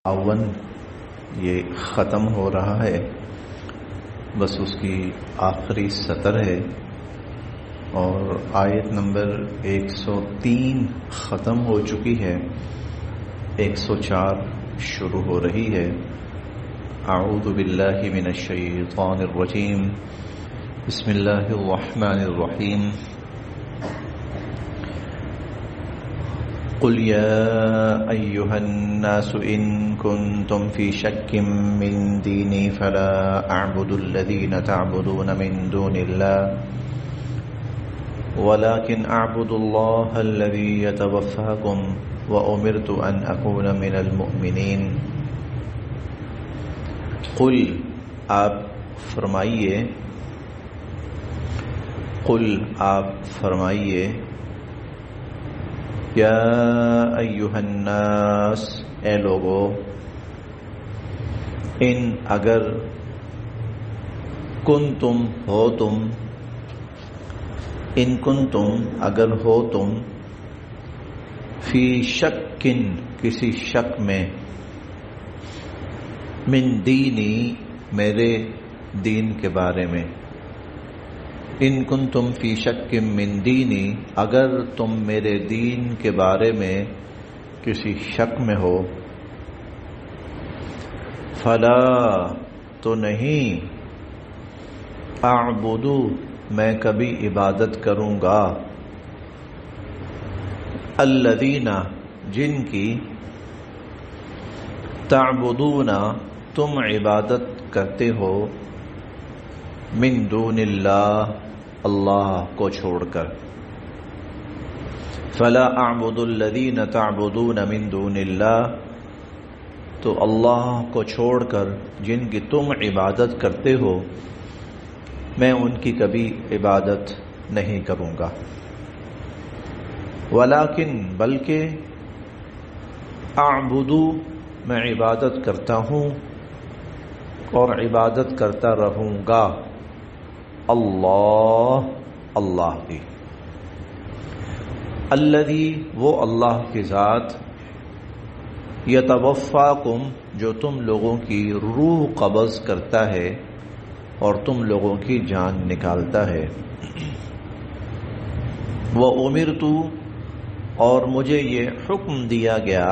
51 یہ ختم ہو رہا ہے، بس اس کی آخری سطر ہے، اور آیت نمبر 103 ختم ہو چکی ہے، 104 شروع ہو رہی ہے۔ اعوذ باللہ من الشیطان الرجیم، بسم اللہ الرحمن الرحیم۔ قل يا أيها الناس إن كنتم في شك من ديني فلا أعبد الذين تعبدون من دون الله ولكن أعبد الله الذي يتوفاكم وأمرت أن أكون من المؤمنين۔ قل آپ فرمائیے، قل آپ فرمائیے، یا ایھا الناس اے لوگو، ان اگر کنتم ہو تم، ان کنتم اگر ہو تم، فی شکن کسی شک میں، من دینی میرے دین کے بارے میں، ان کنتم فی شک من دینی اگر تم میرے دین کے بارے میں کسی شک میں ہو، فلا تو نہیں، اعبدو میں کبھی عبادت کروں گا، الذین جن کی، تعبدون تم عبادت کرتے ہو، من دون اللہ اللہ کو چھوڑ کر، فلا اعبد الذین تعبدون من دون اللہ تو اللہ کو چھوڑ کر جن کی تم عبادت کرتے ہو میں ان کی کبھی عبادت نہیں کروں گا، ولیکن بلکہ، اعبدو میں عبادت کرتا ہوں اور عبادت کرتا رہوں گا، اللہ کی، الذی وہ اللہ کی ذات، یتوفاکم جو تم لوگوں کی روح قبض کرتا ہے اور تم لوگوں کی جان نکالتا ہے، وَأُمِرْتُ اور مجھے یہ حکم دیا گیا،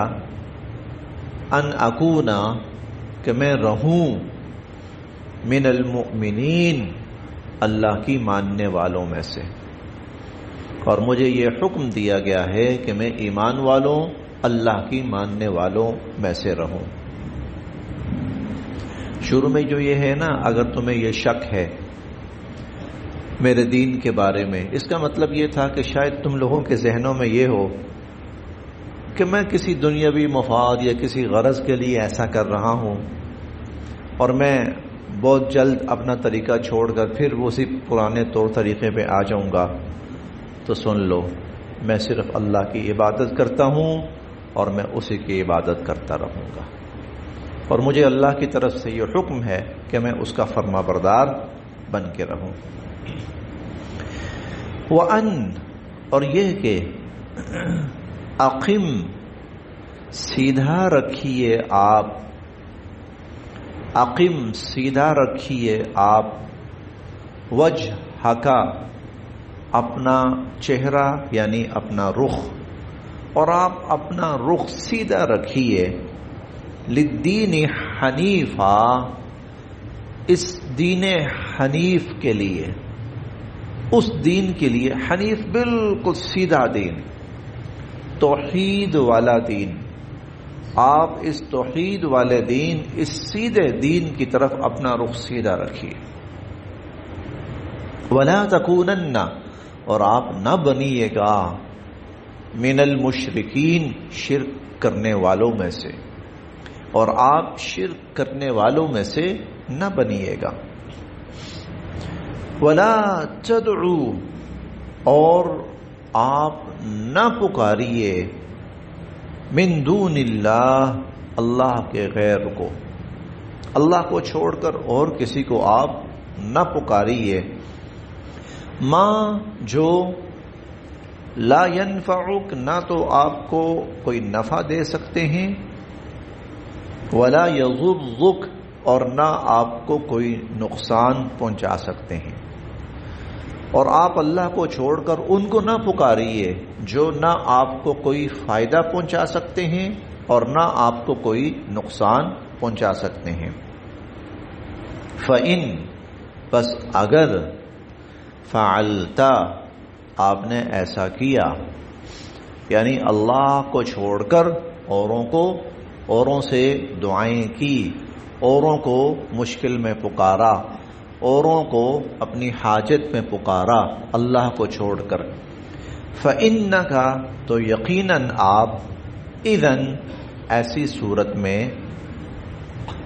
ان اکونا کہ میں رہوں، من المؤمنین اللہ کی ماننے والوں میں سے، اور مجھے یہ حکم دیا گیا ہے کہ میں ایمان والوں اللہ کی ماننے والوں میں سے رہوں۔ شروع میں جو یہ ہے نا، اگر تمہیں یہ شک ہے میرے دین کے بارے میں، اس کا مطلب یہ تھا کہ شاید تم لوگوں کے ذہنوں میں یہ ہو کہ میں کسی دنیاوی مفاد یا کسی غرض کے لیے ایسا کر رہا ہوں، اور میں بہت جلد اپنا طریقہ چھوڑ کر پھر اسی پرانے طور طریقے پہ آ جاؤں گا۔ تو سن لو، میں صرف اللہ کی عبادت کرتا ہوں اور میں اسی کی عبادت کرتا رہوں گا، اور مجھے اللہ کی طرف سے یہ حکم ہے کہ میں اس کا فرما بردار بن کے رہوں۔ وَأَن اور یہ کہ، اقم سیدھا رکھیے آپ، اقم سیدھا رکھیے آپ، وجہک اپنا چہرہ یعنی اپنا رخ، اور آپ اپنا رخ سیدھا رکھیے، للدین حنیفا اس دین حنیف کے لیے، اس دین کے لیے، حنیف بالکل سیدھا دین، توحید والا دین، آپ اس توحید والے دین، اس سیدھے دین کی طرف اپنا رخ سیدھا رکھیے، وَلَا تَكُونَنَّ اور آپ نہ بنیے گا، من المشرکین شرک کرنے والوں میں سے، اور آپ شرک کرنے والوں میں سے نہ بنیے گا، وَلَا تَدْعُوا اور آپ نہ پکاریے، من دون اللہ اللہ کے غیر کو، اللہ کو چھوڑ کر اور کسی کو آپ نہ پکاریے، ما جو، لا ينفعک نہ تو آپ کو کوئی نفع دے سکتے ہیں، ولا یضرک، اور نہ آپ کو کوئی نقصان پہنچا سکتے ہیں. اور آپ اللہ کو چھوڑ کر ان کو نہ پکاریے جو نہ آپ کو کوئی فائدہ پہنچا سکتے ہیں اور نہ آپ کو کوئی نقصان پہنچا سکتے ہیں. فَإِن، بس اگر، فعلت، آپ نے ایسا کیا، یعنی اللہ کو چھوڑ کر اوروں سے دعائیں کی، اوروں کو مشکل میں پکارا، اوروں کو اپنی حاجت میں پکارا اللہ کو چھوڑ کر. فَإِنَّكَ، تو یقیناً آپ، اذن، ایسی صورت میں،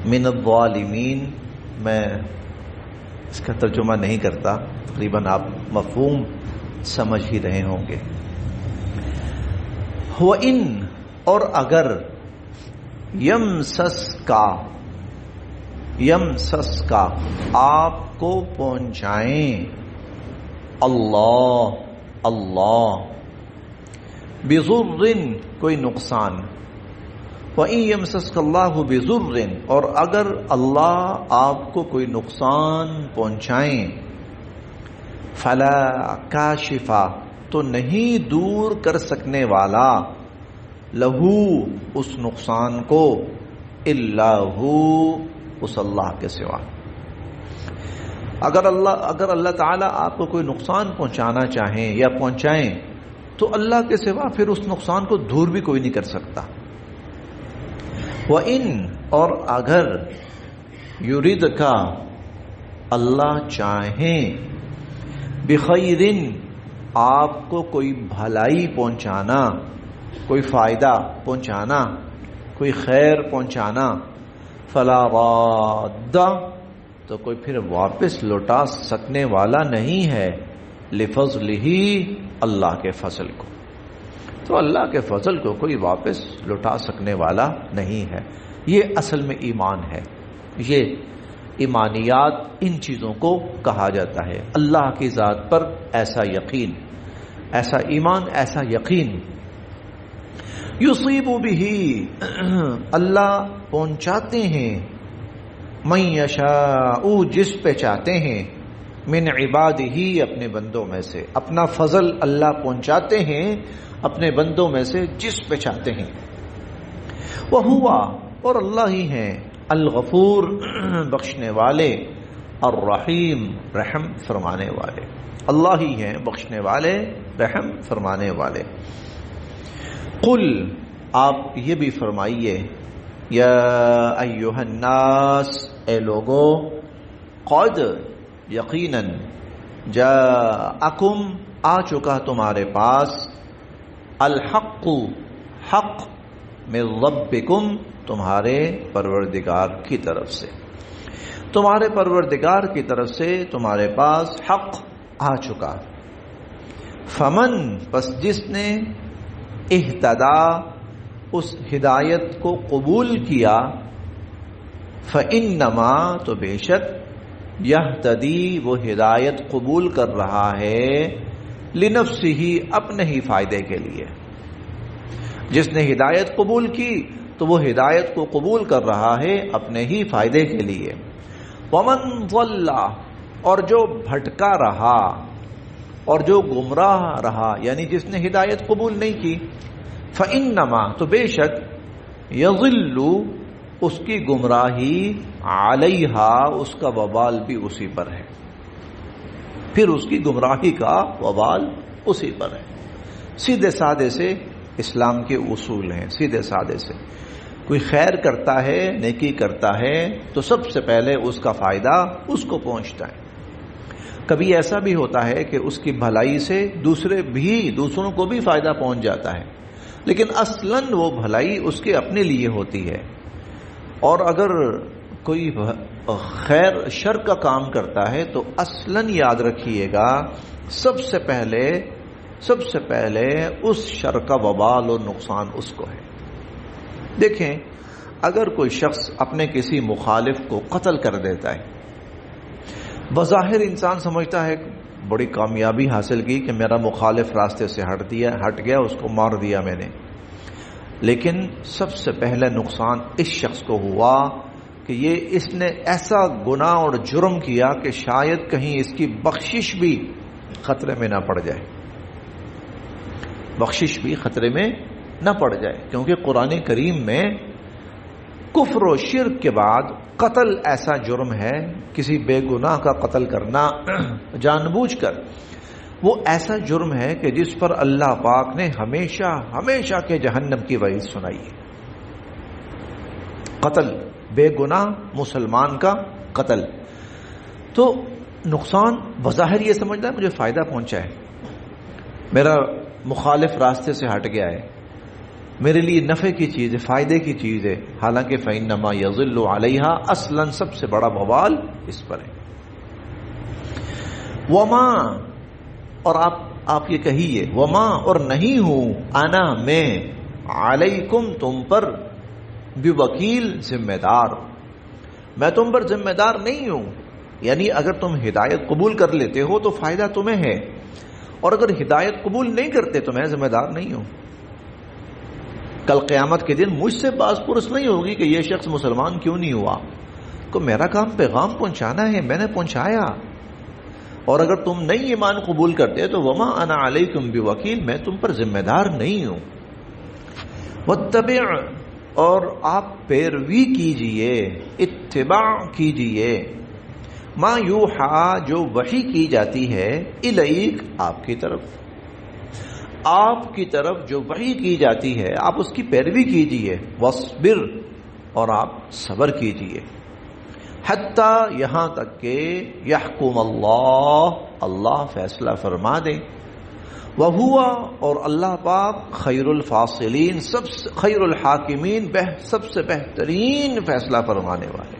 من الظالمین، میں اس کا ترجمہ نہیں کرتا، تقریباً آپ مفہوم سمجھ ہی رہے ہوں گے. وَإِن، اور اگر، یمسس کا آپ کو پہنچائیں، اللہ بضر، کوئی نقصان. وَإِن يَمْسَسْكَ اللَّهُ بِضُرٍّ، اور اگر اللہ آپ کو کوئی نقصان پہنچائیں، فَلَا كَاشِفَ، تو نہیں دور کر سکنے والا، لہو، اس نقصان کو، الا ہو، اس اللہ کے سوا. اگر اللہ تعالیٰ آپ کو کوئی نقصان پہنچانا چاہیں یا پہنچائیں تو اللہ کے سوا پھر اس نقصان کو دور بھی کوئی نہیں کر سکتا. وَإِن، اور اگر، یُرِدْکَ، اللہ چاہیں، بِخَیْرٍ، آپ کو کوئی بھلائی پہنچانا، کوئی فائدہ پہنچانا، کوئی خیر پہنچانا، فَلَا رَادَّ، تو کوئی پھر واپس لوٹا سکنے والا نہیں ہے، لِفَضْلِهِ، اللہ کے فضل کو. تو اللہ کے فضل کو کوئی واپس لوٹا سکنے والا نہیں ہے. یہ اصل میں ایمان ہے. یہ ایمانیات ان چیزوں کو کہا جاتا ہے. اللہ کی ذات پر ایسا یقین، ایسا ایمان، ایسا یقین. یصیب بہ، اللہ پہنچاتے ہیں، من یشاء، جس پہ چاہتے ہیں، من عبادہ، اپنے بندوں میں سے. اپنا فضل اللہ پہنچاتے ہیں اپنے بندوں میں سے جس پہ چاہتے ہیں. وہو، اور اللہ ہی ہیں، الغفور، بخشنے والے، الرحیم، رحم فرمانے والے. اللہ ہی ہیں بخشنے والے، رحم فرمانے والے. قل، آپ یہ بھی فرمائیے، یا ایھا الناس، اے لوگو، قد، یقیناً، جاءکم، آ چکا تمہارے پاس، الحق، حق، من ربکم، تمہارے پروردگار کی طرف سے. تمہارے پروردگار کی طرف سے تمہارے پاس حق آ چکا. فمن، پس جس نے، اہتدا، اس ہدایت کو قبول کیا، فإنما، تو بے شک، یہتدی، وہ ہدایت قبول کر رہا ہے، لنفسہ، اپنے ہی فائدے کے لیے. جس نے ہدایت قبول کی تو وہ ہدایت کو قبول کر رہا ہے اپنے ہی فائدے کے لیے. ومن ضل، اور جو بھٹکا رہا اور جو گمراہ رہا، یعنی جس نے ہدایت قبول نہیں کی، فإنما، تو بے شک، یضل، اس کی گمراہی، علیہا، اس کا وبال بھی اسی پر ہے. پھر اس کی گمراہی کا وبال اسی پر ہے. سیدھے سادے سے اسلام کے اصول ہیں. سیدھے سادے سے کوئی خیر کرتا ہے، نیکی کرتا ہے تو سب سے پہلے اس کا فائدہ اس کو پہنچتا ہے. کبھی ایسا بھی ہوتا ہے کہ اس کی بھلائی سے دوسروں کو بھی فائدہ پہنچ جاتا ہے، لیکن اصلاً وہ بھلائی اس کے اپنے لیے ہوتی ہے. اور اگر کوئی شر کا کام کرتا ہے تو اصلاً یاد رکھیے گا، سب سے پہلے اس شر کا وبال اور نقصان اس کو ہے. دیکھیں، اگر کوئی شخص اپنے کسی مخالف کو قتل کر دیتا ہے، بظاہر انسان سمجھتا ہے بڑی کامیابی حاصل کی کہ میرا مخالف راستے سے ہٹ گیا، اس کو مار دیا میں نے. لیکن سب سے پہلے نقصان اس شخص کو ہوا کہ اس نے ایسا گناہ اور جرم کیا کہ شاید کہیں اس کی بخشش بھی خطرے میں نہ پڑ جائے، بخشش بھی خطرے میں نہ پڑ جائے، کیونکہ قرآن کریم میں کفر و شرک کے بعد قتل ایسا جرم ہے، کسی بے گناہ کا قتل کرنا جان بوجھ کر، وہ ایسا جرم ہے کہ جس پر اللہ پاک نے ہمیشہ ہمیشہ کے جہنم کی وعید سنائی ہے۔ قتل، بے گناہ مسلمان کا قتل۔ تو نقصان بظاہر یہ سمجھنا ہے مجھے فائدہ پہنچا ہے، میرا مخالف راستے سے ہٹ گیا ہے، میرے لیے نفع کی چیز ہے، فائدے کی چیز ہے، حالانکہ فَإِنَّمَا يَضِلُّ عَلَيْهَا، اصلاً سب سے بڑا بوال اس پر ہے۔ وما، اور آپ یہ کہیے، وما، اور نہیں ہوں، انا، میں، علیکم، تم پر، بوکیل، ذمہ دار، میں تم پر ذمہ دار نہیں ہوں۔ یعنی اگر تم ہدایت قبول کر لیتے ہو تو فائدہ تمہیں ہے، اور اگر ہدایت قبول نہیں کرتے تو میں ذمہ دار نہیں ہوں۔ کل قیامت کے دن مجھ سے باز پرس نہیں ہوگی کہ یہ شخص مسلمان کیوں نہیں ہوا، تو میرا کام پیغام پہنچانا ہے، میں نے پہنچایا، اور اگر تم نہیں ایمان قبول کرتے تو وما انا علیکم بوکیل، میں تم پر ذمہ دار نہیں ہوں۔ واتبع، اور آپ پیروی کیجئے، اتباع کیجئے، ما یوحا، جو وحی کی جاتی ہے، الیک، آپ کی طرف جو وحی کی جاتی ہے آپ اس کی پیروی کیجئے، واصبر، اور آپ صبر کیجئے، حتی، یہاں تک کہ یحکم اللہ فیصلہ فرما دے، وہو، اور اللہ پاک خیر الفاصلین، خیر الحاکمین، سب سے بہترین فیصلہ فرمانے والے،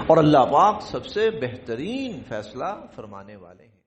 اور اللہ پاک سب سے بہترین فیصلہ فرمانے والے ہیں۔